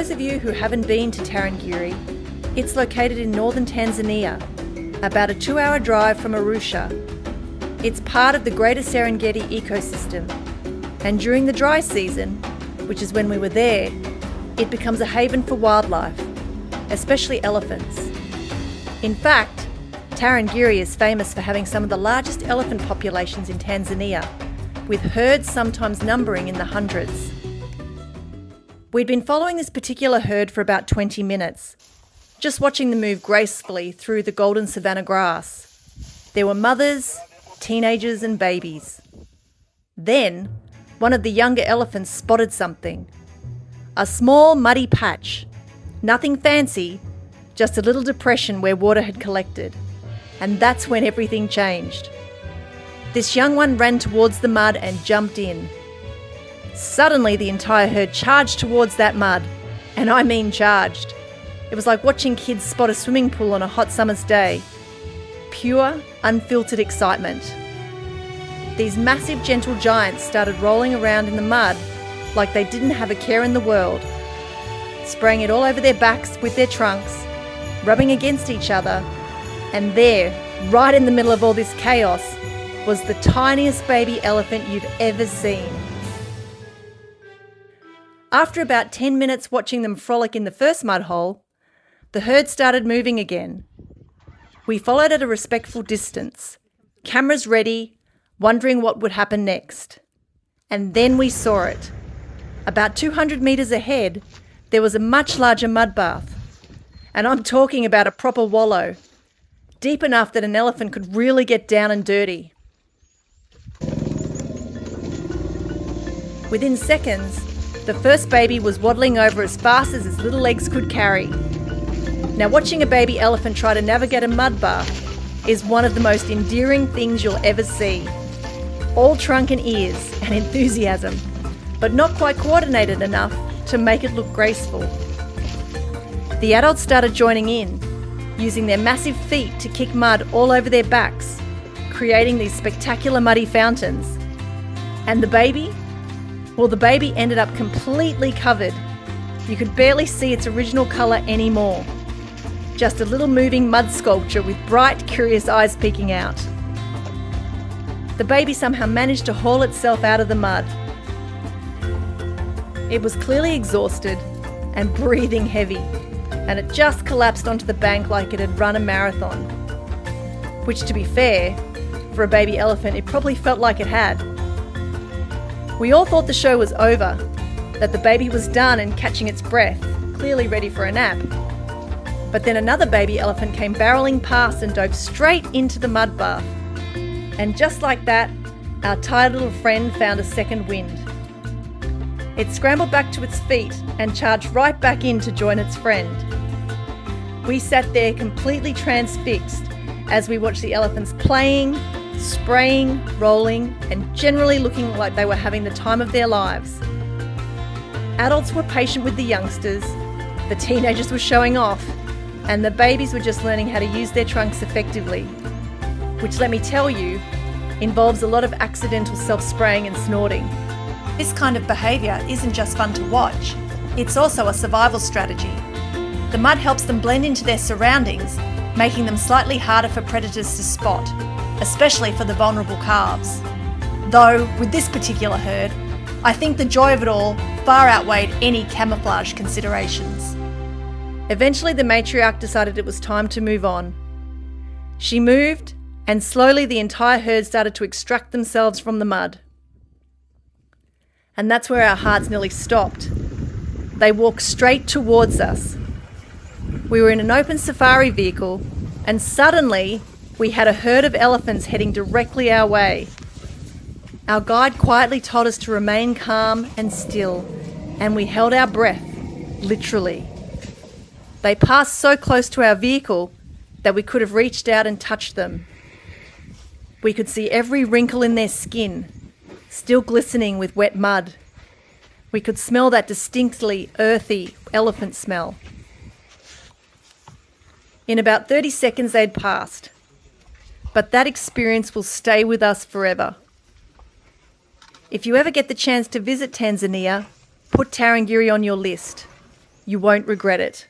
those of you who haven't been to Tarangire, it's located in northern Tanzania, about a 2-hour drive from Arusha. It's part of the Greater Serengeti ecosystem, and during the dry season, which is when we were there, it becomes a haven for wildlife, especially elephants. In fact, Tarangire is famous for having some of the largest elephant populations in Tanzania, with herds sometimes numbering in the hundreds. We'd been following this particular herd for about 20 minutes, just watching them move gracefully through the golden savanna grass. There were mothers, teenagers and babies. Then, one of the younger elephants spotted something. A small muddy patch. Nothing fancy, just a little depression where water had collected. And that's when everything changed. This young one ran towards the mud and jumped in. Suddenly, the entire herd charged towards that mud. And I mean charged. It was like watching kids spot a swimming pool on a hot summer's day. Pure, unfiltered excitement. These massive, gentle giants started rolling around in the mud like they didn't have a care in the world, spraying it all over their backs with their trunks, rubbing against each other, and there, right in the middle of all this chaos, was the tiniest baby elephant you've ever seen. After about 10 minutes watching them frolic in the first mud hole, the herd started moving again. We followed at a respectful distance, cameras ready, wondering what would happen next. And then we saw it. About 200 metres ahead, there was a much larger mud bath. And I'm talking about a proper wallow, deep enough that an elephant could really get down and dirty. Within seconds, the first baby was waddling over as fast as his little legs could carry. Now, watching a baby elephant try to navigate a mud bath is one of the most endearing things you'll ever see. All trunk and ears and enthusiasm, but not quite coordinated enough to make it look graceful. The adults started joining in, using their massive feet to kick mud all over their backs, creating these spectacular muddy fountains. And the baby? Well, the baby ended up completely covered. You could barely see its original colour anymore. Just a little moving mud sculpture with bright, curious eyes peeking out. The baby somehow managed to haul itself out of the mud. It was clearly exhausted and breathing heavy, and it just collapsed onto the bank like it had run a marathon. Which, to be fair, for a baby elephant, it probably felt like it had. We all thought the show was over, that the baby was done and catching its breath, clearly ready for a nap. But then another baby elephant came barreling past and dove straight into the mud bath. And just like that, our tired little friend found a second wind. It scrambled back to its feet and charged right back in to join its friend. We sat there completely transfixed as we watched the elephants playing, spraying, rolling, and generally looking like they were having the time of their lives. Adults were patient with the youngsters, the teenagers were showing off, and the babies were just learning how to use their trunks effectively, which, let me tell you, involves a lot of accidental self-spraying and snorting. This kind of behaviour isn't just fun to watch, it's also a survival strategy. The mud helps them blend into their surroundings, making them slightly harder for predators to spot, especially for the vulnerable calves. Though, with this particular herd, I think the joy of it all far outweighed any camouflage considerations. Eventually, the matriarch decided it was time to move on. She moved, and slowly the entire herd started to extract themselves from the mud. And that's where our hearts nearly stopped. They walked straight towards us. We were in an open safari vehicle, and suddenly we had a herd of elephants heading directly our way. Our guide quietly told us to remain calm and still, and we held our breath, literally. They passed so close to our vehicle that we could have reached out and touched them. We could see every wrinkle in their skin, still glistening with wet mud. We could smell that distinctly earthy elephant smell. In about 30 seconds they'd passed, but that experience will stay with us forever. If you ever get the chance to visit Tanzania, put Tarangire on your list. You won't regret it.